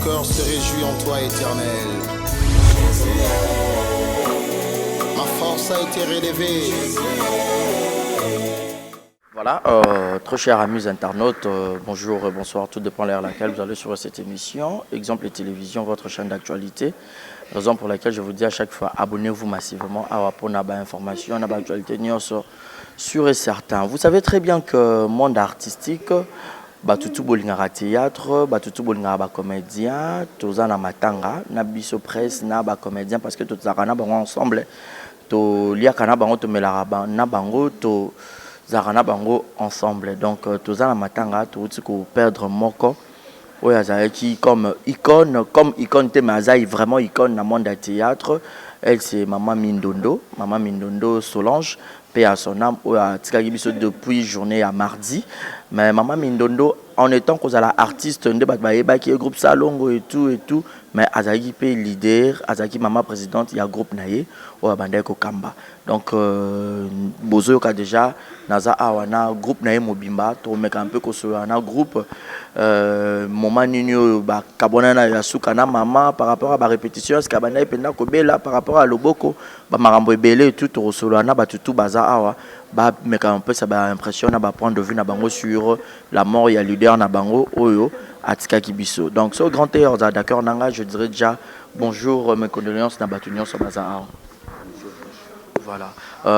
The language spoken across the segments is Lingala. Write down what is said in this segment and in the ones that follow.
cœur se réjouit en toi, Éternel. Ma force a été relevée. Voilà, très chers amis internautes, bonjour et bonsoir, tout dépend de l'heure à laquelle vous allez sur cette émission. Exemple et télévision, votre chaîne d'actualité. Raison pour laquelle je vous dis à chaque fois, abonnez-vous massivement à Wapona Information, à l'actualité sûr et certain. Vous savez très bien que le monde artistique, batutu bolingara théâtre, batutu bolingara comédien, tous en matanga, nabiso presse, na comédien parce que tous en ensemble, to liakana bango to melaraba na bango to Zarana bango ensemble. Donc tous en matanga, tout ce qu'on perdre moko. Oui, qui comme icône Temazaï, vraiment icône dans le monde du théâtre. Elle c'est Maman Mindondo Solange, paix à son âme, depuis journée à mardi. Mais Maman Mindondo, en étant qu'on a l'artiste, qui est groupe Salongo et tout, mais Azaki paye leader, Azaki Maman présidente, il y a groupe Naye, ou Abandeko Kamba. Donc, Bozo a déjà, Naza Awana, groupe Naye Mobimba, tu remets un peu un groupe, Moment Nino, Kabonana Yasukana, Maman, par rapport à la répétition, ce Kabana Penda Kobela, par rapport à Loboko, Marambo Belé, tout, Rosolana, tout, Baza Awa. Mais quand un peu ça va impressionner à point de vue na bango sur la mort il y a leader na bango oyo atika kibiso. Donc ce grand théâtre d'accord nanga je dirais déjà bonjour mes condoléances na batunion sur bazar. Voilà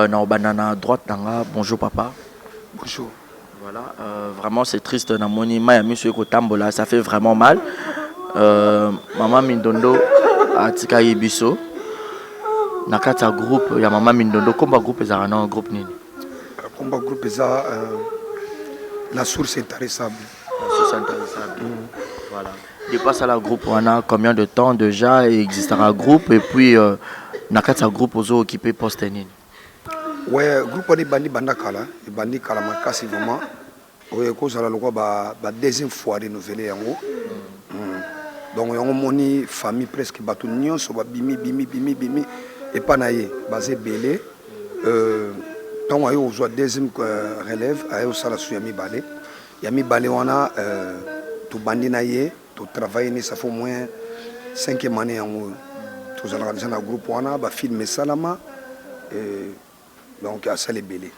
na banana droite nanga bonjour papa. Bonjour. Voilà vraiment c'est triste na moni ma ya monsieur ko tambola ça fait vraiment mal. Maman Mindondo atika kibiso. Na kata groupe ya Maman Mindondo komba groupe za na groupe nini? Combat groupe ça la source intarissable. La source intarissable. Voilà. Dépasse à la groupe on a combien de temps déjà existera groupe et puis nakata groupe aux occupé poste nini. Ouais, groupe on est bandi kala makasi vraiment. Ouais, cause la loi ba deuxième fois renouvelé yango. Donc yango moni famille presque batu nyonso ba bimi et pas naie basé belé donc on a eu deuxième relève à eu ça la sous Yami Balé on a tout bandi naie tout travailler ça fait au moins 5e année en tous dans un groupe on a ba filmer salama et donc à ça les belé.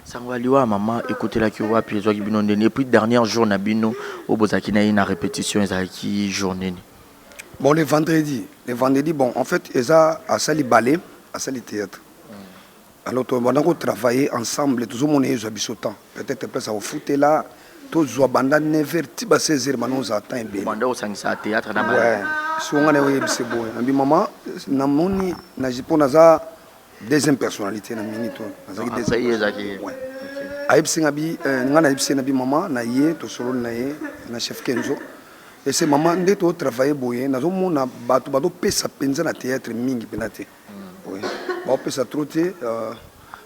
Sangwaliwa maman écoutez la kiwa puis zo kibino ndeni puis dernier jour na bino au bozaki na ina répétition ezaki journée. Bon le vendredi bon en fait eza à sali balé à sali théâtre. Alors on a travaillé ensemble toujours mon est habitant temps peut-être après ça au foot là tous banda 9h tiba 16h maintenant on attend bien. Banda au sangisa théâtre na ba. Ouais. Si on a eu c'est bon. Ambi maman na moni na jipona za deuxième personnalité na minute na deuxième. Ouais. Aibsinga bi ngana aibsinga bi maman na ye to solo na ye na chef Kenzo. Et c'est maman ndeto travailler boye na zo mona batu bado pesa penza na théâtre mingi penate. Oui. Ba pesa troté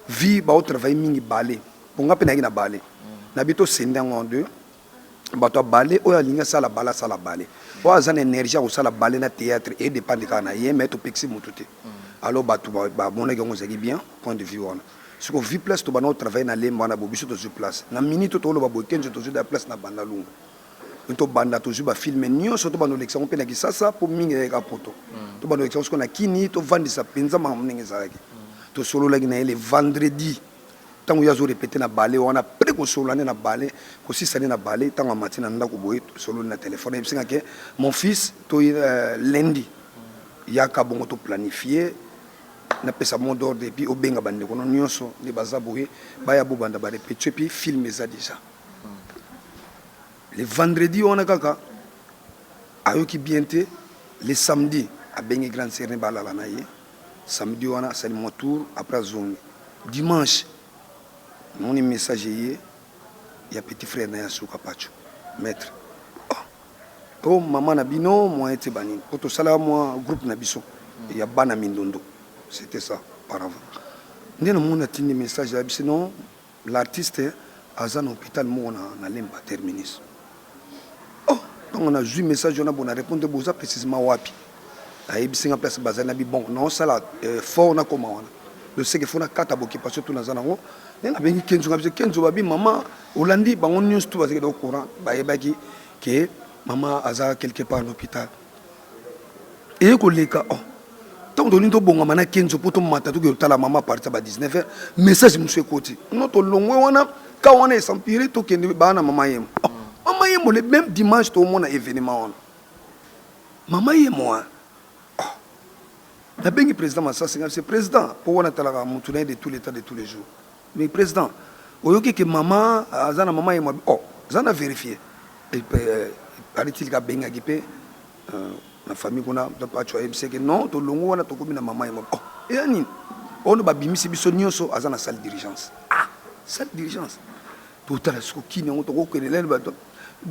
vie ba travailler mingi balé. Ponga pena na balé. Na bito senda ngondo bato balé o ya linga sala balé. O azana énergie o sala balé na théâtre et dépend de kana ye mais to pexi mututé. Alors bato ba mona ngongo zaki bien point de vue wana. Ce qu'on vit place to bana travailler na lemba na bobiso to sur place. Na minute to lo ba bokenje to sur la place na banda lungu. To banda to juba filmer nyonso to bando lection pe na kisasa pour mingi ka poto to bando lection ko na kini to vandi sa penza ma mningi zaki to solo la na le vendredi tango ya zo répéter na balé on a pré ko solo na balé ko sisane na balé tango matina nda ko boye solo na téléphone bisinga ke mon fils to lundi ya ka bongo to planifier na pesa mon d'ordre et puis obenga bande ko nyonso le bazaboye baya bo banda ba répéter puis filmer ça déjà. Le vendredi, on a kaka. Ayoki bienté. Le samedi, à Bengi Grand Serné Balalanaye. Samedi, on a c'est mon tour après zone. Dimanche, mon messager, il y a petit frère Naya Souka Pacho. Maître. Oh, maman Nabino, moi, était banni. Pour ça, moi, groupe Nabiso. Il y a Bana Mindondo. C'était ça, par avant. Nous avons un message. Sinon, l'artiste, à un hôpital, moi, on a l'imba terminus. On a joué message on a bon répondre boza précisément wapi ayi bisinga place bazana bi bon non ça là fort na comment le c'est que fona kata boki parce que tout na zanango na bengi kenzo ngabise kenzo babi maman olandi bango news tout parce que au courant ba yebaki que maman aza quelque part à l'hôpital et koleka oh tant que nous bon mana 15 pour tout matin tout que la maman partir à 19h message monsieur côté notre longue wana quand on est s'empirer tout que bana maman yem maman yem le même dimanche tout le monde événement maman yem moi la bengi président Massa c'est président pour on atala mutuné de tous les temps de tous les jours mais président oyoki que maman azana maman yem oh zana vérifier et paraît-il que benga gipé la famille qu'on a pas tu sais que non to longo wana to komi na maman yem oh et ani on ba bimisi biso nyonso azana salle dirigeance salle dirigeance tout à la skokini on to ko kelele ba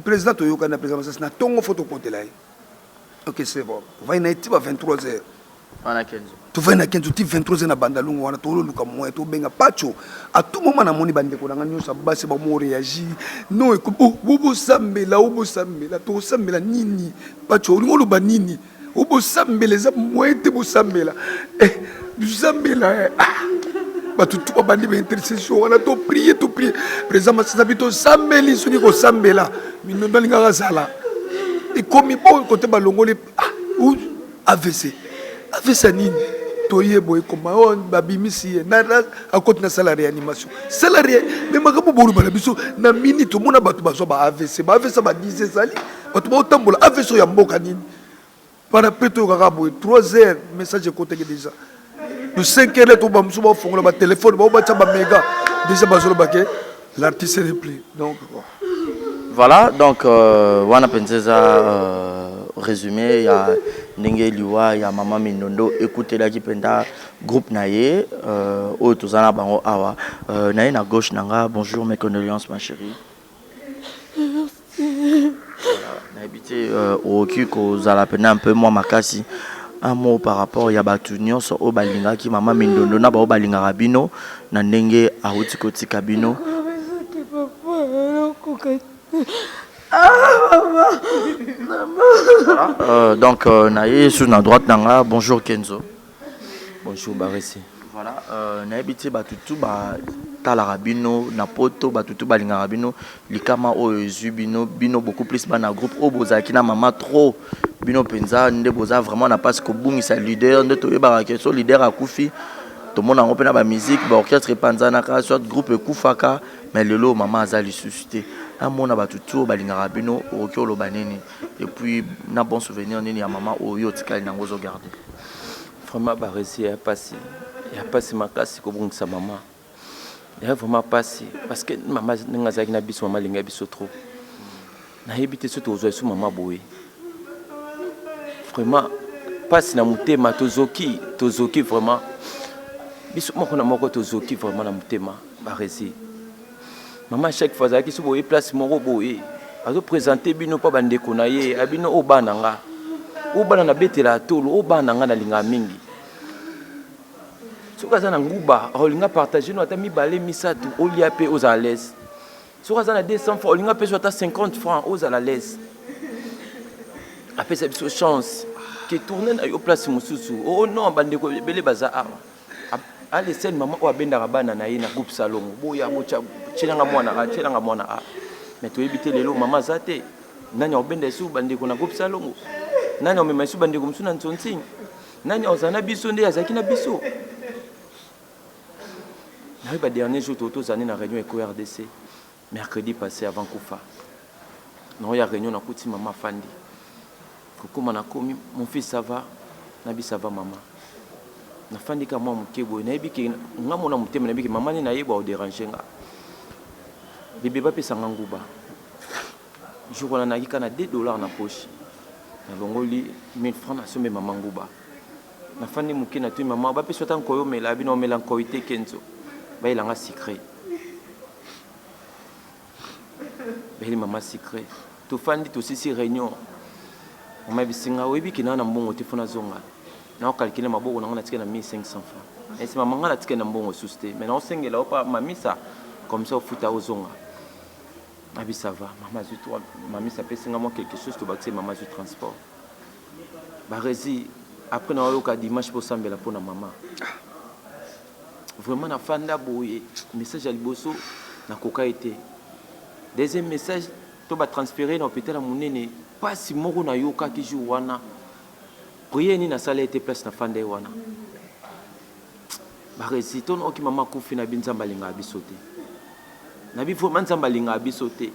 président to yoka na président Massa na tongo photo côté là ok c'est bon va ina itiba 23h on a 15 tu vas na 15 tu 23h na bandalungu wana to luka mo to benga pacho à tout moment na moni bande ko nga nyonso basi ba mo réagir non e ko bo sambela to sambela nini pacho ngolo ba nini bo sambela za moite bo sambela du sambela ba tout bandi ba intercession wana to prier président Massa bito sambeli soki ko sambela mino ndalinga kasala et comme bon côté balongole AVC nini toye boy comme on babimisi na à côté na salarié animation salarié mais makapo boru bala biso na minute to mona batu baso ba AVC ba disait sali batu ba tambola AVC ya mboka nini para peto kaka boy 3h message côté déjà de 5h to ba muso ba fongola ba téléphone ba ba méga déjà bazolo baké l'artiste est repli donc voilà donc wana penseza résumé ya ndenge liwa ya mama Mindondo écoutez la kipenda groupe naye o tozana bango awa naye na gauche nanga bonjour mes condoléances ma chérie na habité au kiko zala pena un peu moi makasi un mot par rapport ya batu nyonso o balinga ki mama Mindondo na ba o balinga rabino na ndenge auti koti kabino donc naye sur na droite nanga bonjour Kenzo bonjour Baresi voilà na habité batutu ba tala rabino na poto batutu balinga rabino likama o bino beaucoup plus bana groupe o bozaki na mama trop bino penza nde boza vraiment na passe ko bungisa leader nde to yeba ke so leader akufi to mona ngo pena ba musique ba orchestre panzana ka soit groupe kufaka mais lelo mama azali suscité amona batutu balinga rabino okyo baneni et puis na bon souvenir nini ya mama oyo tikali nango zo garder vraiment Baresi ya passé makasi ko bungisa mama ya vraiment passé parce que mama ngazaki na biso mama linga biso trop na yebite so to zo su mama boye vraiment passé na mutema tozoki vraiment biso moko tozoki vraiment na mutema Baresi maman chaque fois zaki so boye place moko boye azo présenter bino pa bande ko na ye abino o bana nga o bana na betela tolo o bana nga na linga mingi soka za na nguba olinga partager no ata mibale misatu olia pe aux à l'aise soka za na 200 francs olinga pe so ata 50 francs aux à la l'aise après ça biso chance que tourner na yo place mususu oh non bande ko bele baza allez scène maman o abenda rabana na ye na groupe salon boya bocha chelanga mwana mais to ebité lelo mama zate nani obenda su bande ko na groupe salon nani o mema su bande ko msuna ntsontsing nani ozana biso nde azaki na biso na ba dernier jour toto zane na réunion avec RDC mercredi passé avant Koufa non ya réunion na kuti mama fandi kokoma na komi mon fils ça va nabi ça va maman na fandi ka mwa mukebo na yebiki ngamona mutema na yebiki mama ni na yeba o déranger nga bébé ba pesa nguba jour on a na $2 na poche na longoli 1000 francs na sombe mama nguba na fandi mukina tu mama ba pesa tan koyo mela bino mela koité Kenzo ba ilanga secret beli mama secret to fandi to sisi réunion on m'a bisinga webiki na mbongo tifuna zonga na calculer maboko na ngana tika na 1500 francs et c'est maman ngana tika na mbongo susté mais na osengela opa mamisa comme ça au futa ozonga abi ça va maman toi mamisa pesinga moi quelque chose to baxer maman du transport Baresi après na yoka dimanche pour sambela pour na maman vraiment na fanda boye message à liboso na koka été deuxième message to ba transférer na hôpital monene pas si moko na yoka ki jour wana prier ni na sala était place na fande wana ba réciton oki mama kufi na binzamba linga bisote na bifo manzamba linga bisote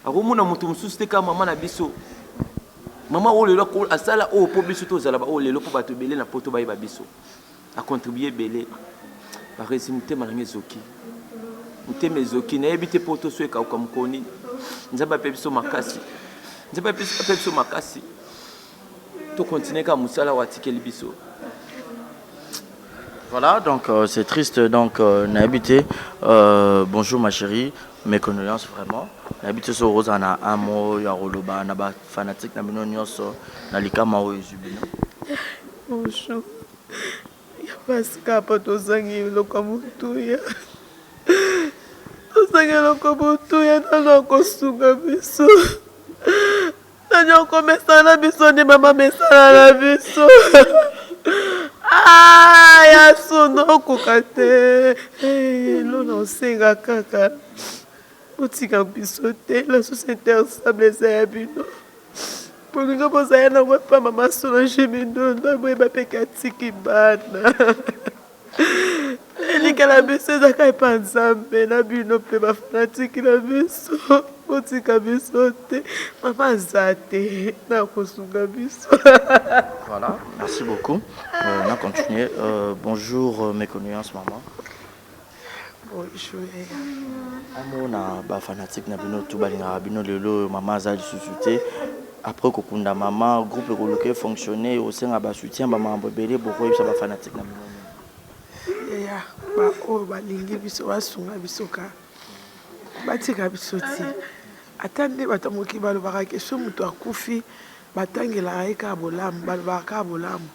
akomuna mutu mususu te kama mama na biso mama o lelo ko asala o po biso to zala ba o lelo po bato belé na poto ba yeba biso a contribuer belé ba récimité malange zoki mte mezoki na ebité poto so eka ko mkoni nzaba pe biso makasi nzaba pe biso makasi to continuer ka musala watikeli biso. Voilà, donc c'est triste. Donc, n'habité. Bonjour ma chérie, mes condoléances vraiment. N'habité sur Rosana Amo, Yaroloba, Naba fanatique, Nabino Nyoso, Nalika Mao et Jubino. Bonjour. Il y a pas ce cas pour tous les locomotives. Tous les locomotives, dans le costume de biso. Dans le commerçant de biso, ni maman messala la biso. Ah, ya sono kokate. L'on senga kaka. Botika bisote, la société ensemble c'est bino. Pour nous poser na pas maman sono chemindo, na boeba pekatiki bana. Elika la biso za kai panzambe na bino pe ba fanatique la biso. Botika bisote, maman zate na kosunga biso. Voilà, merci beaucoup. On a continué. Bonjour mes condoléances maman. Bonjour. Amo na ba fanatique na bino tout balinga bino lelo maman za susute. Après kokunda maman groupe écoloqué fonctionner au sein ba soutien ba mambo belé beaucoup ça ba fanatique na bino. Ya ba o balingi biso basunga biso ka. Batika biso ti. Atande batamoki balobaka ke so mutu akufi batangela eka bolamu balobaka bolamu.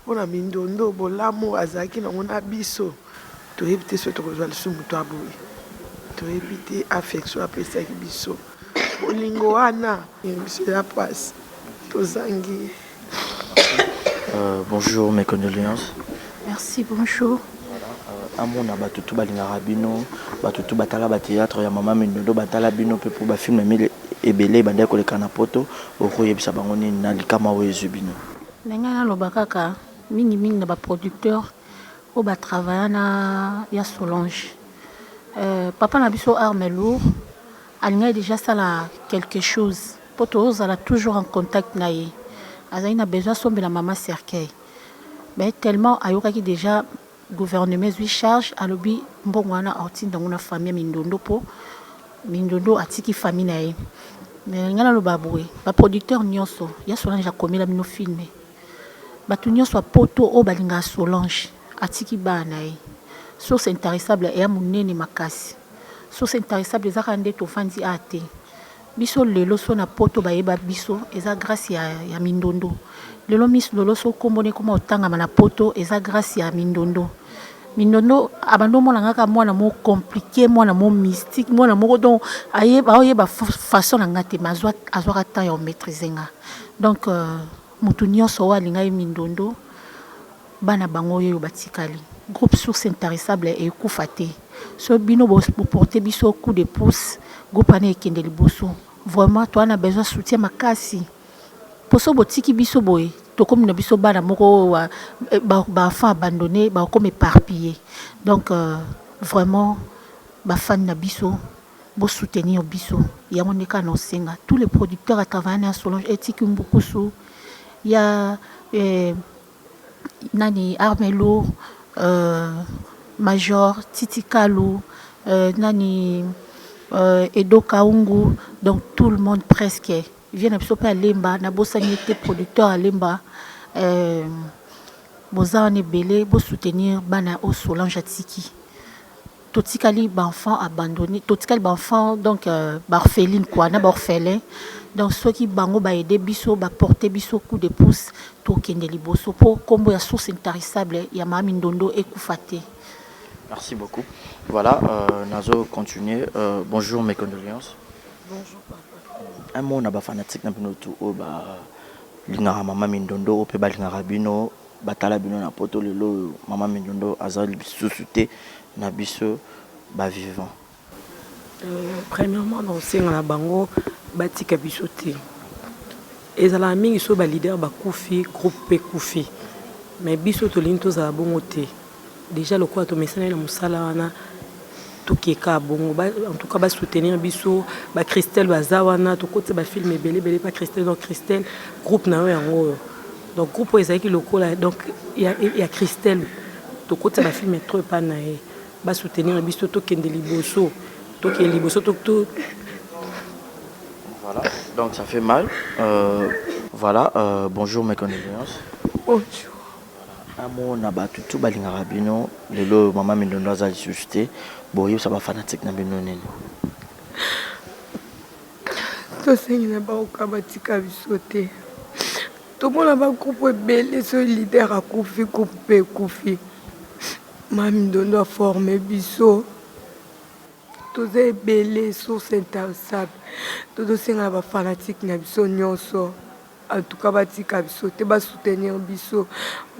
Pona mindondo bolamu azaki na ngona biso. To éviter ce que vous allez sur mutu aboui. To éviter affection apesa ki biso. Bolingo wana biso ya passe. To zangi. Bonjour mes condoléances. Merci, bonjour. Amona batutu balingaka bino batutu batala ba théâtre ya mama Mindondo batala bino pe pour ba film mille ebele bande koleka na poto okoyebisa bango nini na likama wezu bino Nenga na lobakaka mingi na ba producteur o ba travailler na ya Solange. Papa na biso Armelo alinga déjà ça là quelque chose. Poto a toujours en contact na ye. Azaina besoin sombe la maman cercueil. Mais tellement ayoka qui déjà gouvernement lui charge à l'obi mbongwana orti dans une famille Mindondo po Mindondo atiki famille nae mais ngala lo baboué ba producteur nyonso ya Solange a commis la mino filmé ba tout nyonso poto o balinga Solange atiki ba nae source intarissable et amunene makasi source intarissable za kande to fandi ate biso lelo so na poto ba yeba biso eza grâce ya Mindondo lelo miss lolo so kombone koma otanga na poto eza grâce ya Mindondo. Mindondo abando mona ngaka mwana mo compliqué mwana mo mystique mwana moko donc ayeba façon ngate mazwa azwa ta yo maîtriser nga. Donc mutu nyonso wa linga Mindondo bana bango yo batikali. Groupe source intarissable et kufate. So bino bo porter biso coup de pouce groupe ane ekende liboso. Vraiment toi on a besoin soutien makasi. Poso botiki biso boye to comme na biso bana moko ba fa abandonné ba comme éparpillé donc vraiment ba fan na biso bo soutenir biso ya monika no senga tous les producteurs à travailler à Solange etiki mbukusu ya nani Armelo Major Titi Kalou nani Edo Kaungu donc tout le monde presque vient à Lemba, na bosani était producteur à Lemba, bozane belé, bo soutenir bana au Solange atiki. Totikali ba enfant abandonné, totikali ba enfant donc barpheline quoi, na orphelin. Donc ceux qui bango ba aider biso, ba porter biso coup de pouce, to kende liboso pour combo ya source intarissable ya Mama Mindondo et Koufate. Merci beaucoup. Voilà, Nazo continuer. Bonjour mes condoléances. Bonjour papa. Un mot na ba fanatique na bino tout o ba lingara mama Mindondo pe ba lingara bino batala bino na poto lelo mama Mindondo azali susute na biso ba vivant. Premièrement, dans ce bango, batika bisoté. Et la mingi so ba leader ba Koufi, groupe Koufi. Mais biso to linto za bongo te. Déjà le quoi to mesana na musala wana to keka bongo en tout cas ba soutenir biso ba Christelle bazawana to côté ba film belé pas Christelle donc Christelle groupe na yango. Donc groupe ezaki lokola donc il y a Christelle to côté ba film trop pas na ba soutenir biso to kende liboso to kende liboso to. Voilà, donc ça fait mal. Voilà, bonjour mes condoléances. Bonjour. Amo na batutu balingaka bino lelo mama Mindondo azali suscité boye ça ba fanatique na bino nini. To sengina ba okabatika bisote. To mona ba groupe belé so leader a Koufi groupe Koufi. Mama Mindondo a formé biso. Tous les belés sont intarissable. Tous les fanatiques na biso nyonso. En tout cas, batika biso te ba soutenir biso.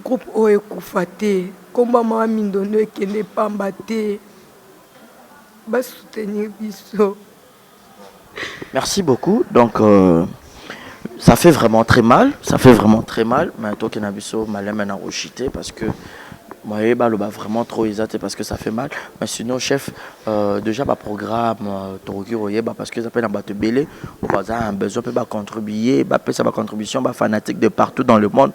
Groupe oye kufate. Komba Mama Mindondo ekende pamba te. Ba soutenir biso. Merci beaucoup. Donc ça fait vraiment très mal. Ça fait vraiment très mal. Mais toi qui n'as biso malin maintenant ochité parce que moi, je vraiment trop exaté parce que ça fait mal. Mais sinon, chef, déjà, le programme, parce que ça peut être belé, on a besoin de contribuer, ça va contribution, fanatique de partout dans le monde.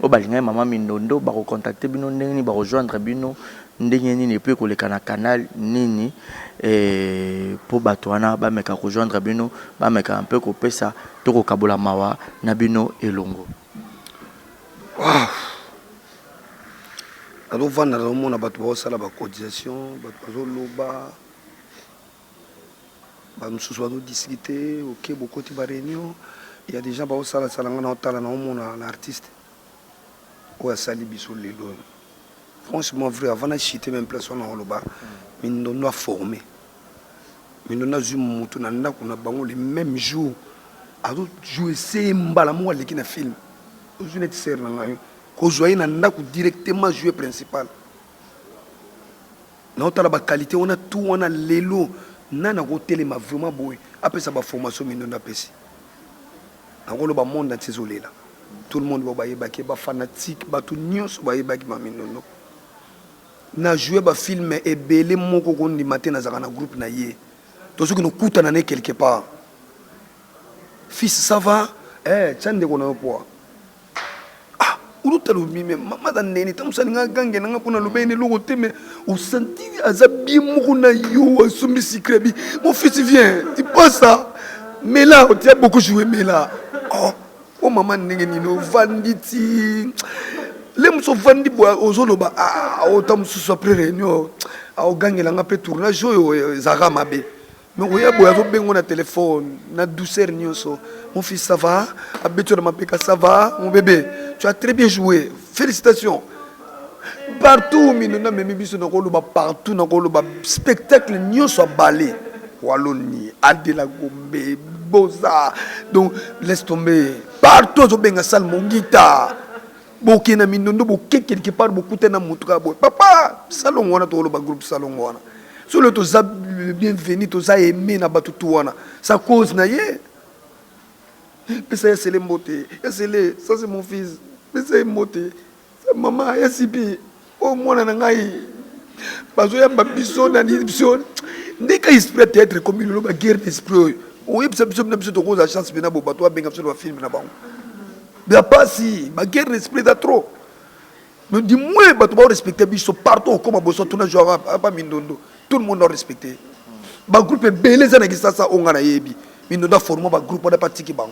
On va maman Mindondo, on va contacter Bino, on va rejoindre Bino, et puis qu'on le canal nini et pour Batouana, on va rejoindre Bino, on va un peu couper ça, tout au Kabola Mawa, Nabino et Longo. Wow. Alors, on a la cotisation, nous avons discuté, ok, beaucoup de réunions. Il y a des gens qui ont un artiste qui a sali biso lelo. Franchement, vrai, avant de chiter même place, on a formé. On a joué les mêmes jours. Alors, jouer ces mbalamou qui na film. Je ne sais pas. Kozoye na ndako directement jouer principal. Na otala ba qualité on a tout on a lelo nana ko telema vraiment boy. Après ça ba formation Mindondo pesi. Ngolo ba monde atizolela. Tout le monde ba yeba ke ba fanatique ba tout nyonso ba yeba ki ma Mindondo. Na jouer ba film et belé moko ko ndi matin na zakana groupe na ye. To soki no kuta na ne quelque part. Fils ça va tchande ko na poa. Madame Neni, tu as dit que tu as mon fils vient, tu penses ça? Mais là, tu as beaucoup joué, mais là. Oh, maman Neni, vanditi. Les gens vendent aux Zoloba. Autant que après réunion, au gang, il a fait tournage, Zaramabe. Mais oui, il y a un téléphone, na douceur. Mon fils, ça va? Ça va? Mon bébé, tu as très bien joué. Félicitations. Partout, partout, spectacle, nous sommes balés. Wallonie, Adela Gombe, Boza. Donc, laisse tomber. Partout, je suis salle, mon guitare. Bokena Mindondo, quelque part, beaucoup de gens. Papa, salon, on a tout le groupe salon. Sur le toza bienvenu, toza aimé na batutouana. Ça cause na ye. Mais ça c'est les motés. Ça c'est mon fils. Mais c'est moté. C'est maman, ya sibi. Oh moi na ngai. Parce que ya babiso na division. Dès qu'il esprit être comme une guerre d'esprit. Oui, ça na biso to cause chance bena bo bato benga sur le film na bango. Mais pas si, ma guerre d'esprit da trop. Mais dis-moi, bato ba respecter biso partout comme a bosso tuna jouer pas Mindondo. Tout le monde doit respecter. Le groupe est belé, ça n'existe pas, on a yebi. Mindondo a formé un groupe, on a pas tiki bang.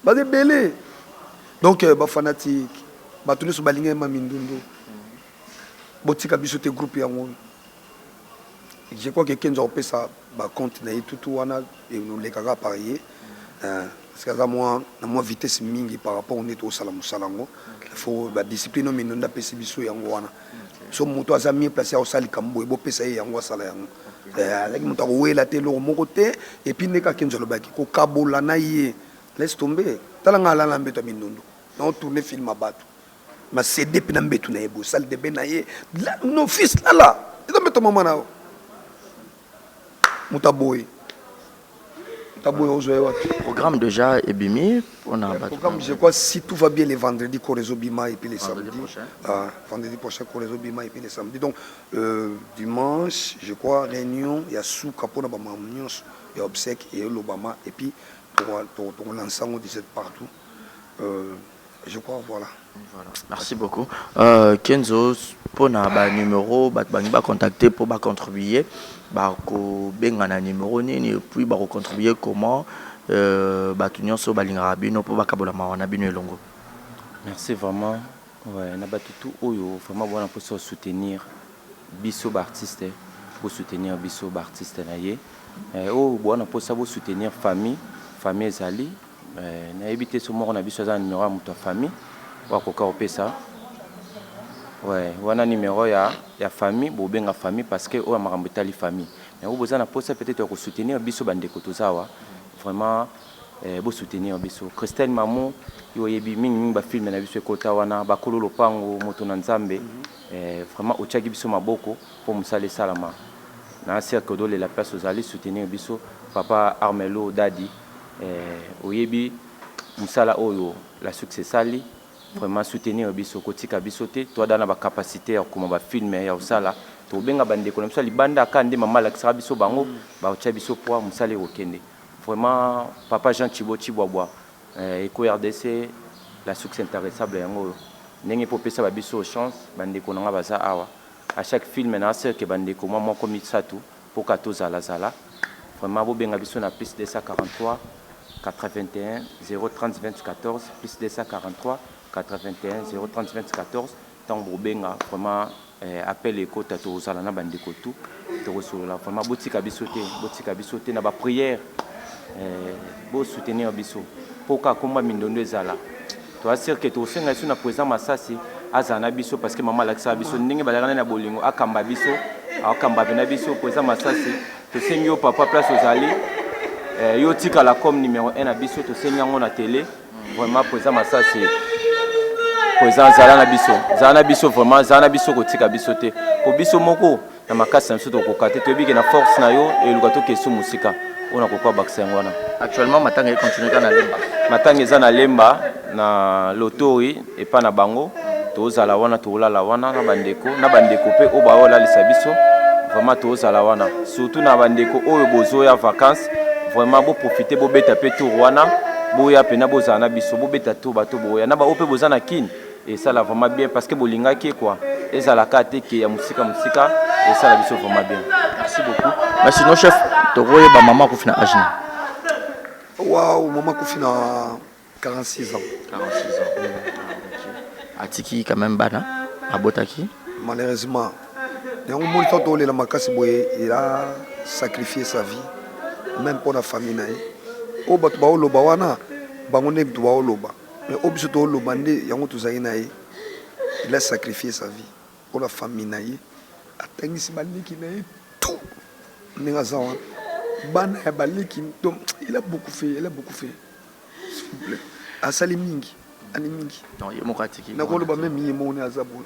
C'est belé. Donc, les fanatiques, tous les sobalingés ma Mindondo. Botika bisote groupe yango. Je crois que quelqu'un a fait ça, compte tout on a et nous les cagas parier. Parce que moi vitesse mingi par rapport on est au salango. Il faut la discipline Mindondo a pesi biso yango wana. So moto aza mieux placé au sali kambo ebo pesa yango sala yango avec moto wela te lo moko te et puis neka kenzo lobaki ko kabola na ye laisse tomber talanga la lambeto Mindondo na tourner film abatu ma CD pe na mbetu na ebo salle de benaye no fils là il doit mettre maman na Mutaboy. Mutaboy ozoewa. Programme déjà est bimé. On a Programme, je crois, si tout va bien les vendredis, Corézo Bima et puis les vendredi samedis. prochain. Vendredi prochain, Corézo Bima et puis les samedis. Donc, dimanche, je crois, réunion, il y a sous Capona Bamamnios, il y a obsèques et l'Obama. Et puis, pour l'ensemble de cette partout. Je crois, voilà. Voilà. Merci beaucoup. Kenzo, pour un numéro, va contacter pour contribuer. Bako benga numéro nini et puis bako contribuer comment batunyoso balinga bino pour bakabola mawana bino elongo. Merci vraiment. Ouais, na batutu oyo vraiment bona pour soutenir biso artiste, pour soutenir biso artiste na ye. Oh bona pour ça soutenir famille ezali. Na éviter ce mort na biso za numéro ya muto famille wa koka opesa. Ouais, wana numéro ya famille, bobenga famille parce que o makambo tali famille. Mais vous besoin na posa peut-être ko soutenir biso bandeko tozawa. Vraiment bo soutenir biso. Christelle Mamou yo yebi mingi ba film na biso kota wana ba kololo pango moto na nzambe. Vraiment o tchaki biso maboko pour musale salama. Na cercle dole la place aux aller soutenir biso papa Armelo Dadi. O yebi musala oyo la succès sali. Vraiment soutenir biso kotika bisote toi dans la capacité ya kuma ba filmer ya osala to benga bande ko msali banda akande mama la kisaba biso bango ba ocha biso pour musale okende vraiment papa Jean Chibo Chibwabwa Eco RDC la succès intéressable yango ndenge po pesa ba biso chance bande ko nga baza awa à chaque film na sœur que bande ko moi comme satu pour 14 à la zala vraiment bo benga biso na plus 243 81 030 24 plus 243 81 030 24 tant bobenga vraiment appel éco tato zalana bandeko tout to resolola vraiment botika bisote na ba prière bo soutenir biso poka komba mindondo ezala to asir que to senga suna président Masasi azana biso parce que maman lakisa biso ndenge balagana na bolingo akamba biso akamba bena biso président Masasi to sengi yo papa place ozali yo tika la com numéro 1 na biso to sengi ngo na télé vraiment président Masasi président zana biso vraiment zana biso kotika bisote po biso moko na makasi na biso to kokate to biki na force na yo e lukato kesu musika ona kokwa bakisa ngwana Actuellement matanga est continuer kana lemba. Matanga eza na lemba na lotori et pas na bango to zala wana to la wana na bandeko pe o ba ola lisa biso vraiment to zala wana surtout na bandeko oyo bozo ya vacances vraiment bo profiter bo beta pe tour wana boya pena bozana biso bo beta to bato boya na ba ope bozana kin. Et ça là vraiment bien parce que bolinga qui quoi et ça la carte qui ya musika et ça la biso vraiment bien. Merci beaucoup. Merci nos chef tokoye ba maman ko fina agni. Waouh, maman ko fina 46 ans. 46 ans. Atiki quand même bana abotaki. Malheureusement, la makasi boye il a sacrifié sa vie même pour la famille nae. O batu ba oloba wana bangone bitu ba oloba. Mais au-dessus de l'obandé, il a sacrifié sa vie pour la famille. Il a beaucoup fait, il a beaucoup fait. S'il vous plaît. Asali mingi, ani mingi. Non, il est mokatiki. Na ko lo ba même yé mo ne azabola.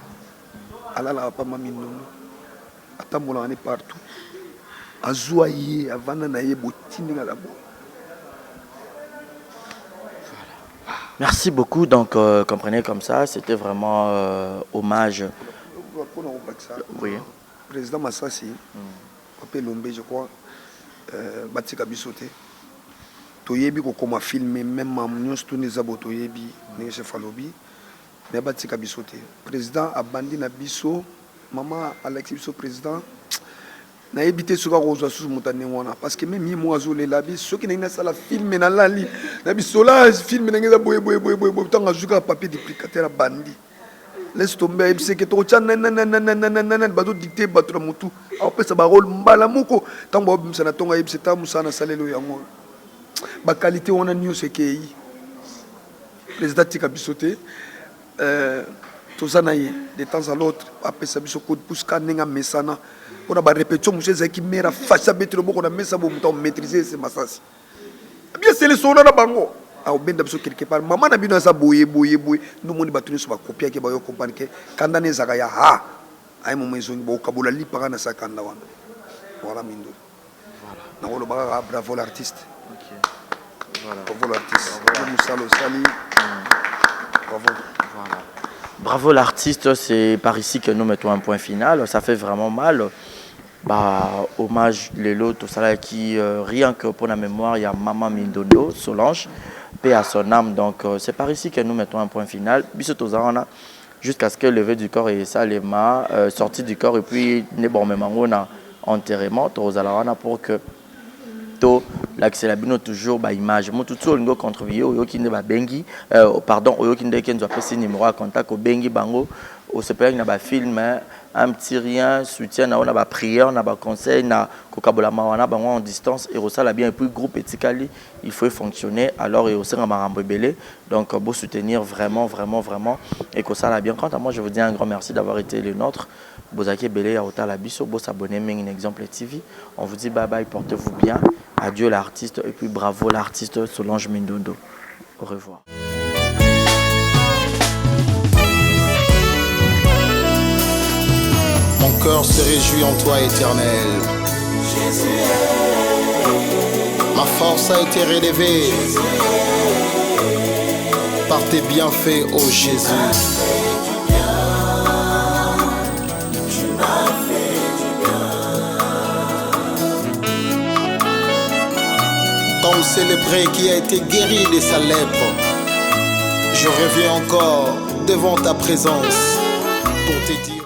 Ala la pa mami nono. Atambola ani partout. Azwa yé avana na yé botini na la bo. Merci beaucoup. Donc, comprenez comme ça, c'était vraiment hommage. Oui. Président Masasi, Papa Lombe, je crois, Batika Bisote. Toyebi ko koma filmer même mamnios tous les aboto yebi ne chef alobi mais Batika Bisote. Président abandi na biso, maman Alexis Biso président. Na évité ce qu'on sous montagne parce que même moi les labi ceux qui n'ont pas la film na lali na bisola film n'engeza boye tant à jouer papier duplicateur bandi laisse tomber c'est que to tchan nan bato dicté bato na mutu après ça ba rôle mbala moko tant bo bimsa na tonga yebse ta musana salelo yango ba qualité on a news c'est les dates bisoté tozanaye de temps à l'autre après ça biso coup de pouce kaninga mesana on a répétition monsieur Zaki mera facha betro boko na mesa bo muta maîtriser ce Masasi bien c'est le son na bango a obenda biso quelque part maman na bino sa boye nous moni batuni so ba copier ke ba yo comprendre ke kanda ne zaka ya ay mo mezo bo kabula li para na sa kanda wana voilà mindo voilà nakolobaka bravo l'artiste. Voilà. Bravo l'artiste. Moussalo Sali. Bravo. Voilà. Bravo l'artiste, c'est par ici que nous mettons un point final. Ça fait vraiment mal. Bah, hommage Lelo, tout ça là qui, rien que pour la mémoire, il y a Maman Mindondo, Solange, paix à son âme. Donc c'est par ici que nous mettons un point final. Jusqu'à ce que le lever du corps et ça, les mains, sortie du corps et puis on a enterrement, pour que l'accélérabino toujours bah image moi tout ça ngo contre yo qui ne ba bengi pardon yo qui ne kenzo apesi numéro à contact au bengi bango au sepelin na ba film un petit rien soutien na ba prière na ba conseil na kokabola mawana bango en distance et resala bien et puis groupe etikali il faut fonctionner alors et aussi marambo belé donc beau soutenir vraiment et que ça la bien. Quant à moi je vous dis un grand merci d'avoir été le nôtre. Bozaki belé à Otala Biso, beau s'abonner un exemple TV. On vous dit bye bye, portez-vous bien. Adieu l'artiste et puis bravo l'artiste Solange Mindondo. Au revoir. Mon cœur se réjouit en toi éternel. Ma force a été relevée par tes bienfaits, ô Jésus. Comme c'est le prêtre qui a été guéri de sa lèpre, je reviens encore devant ta présence pour te dire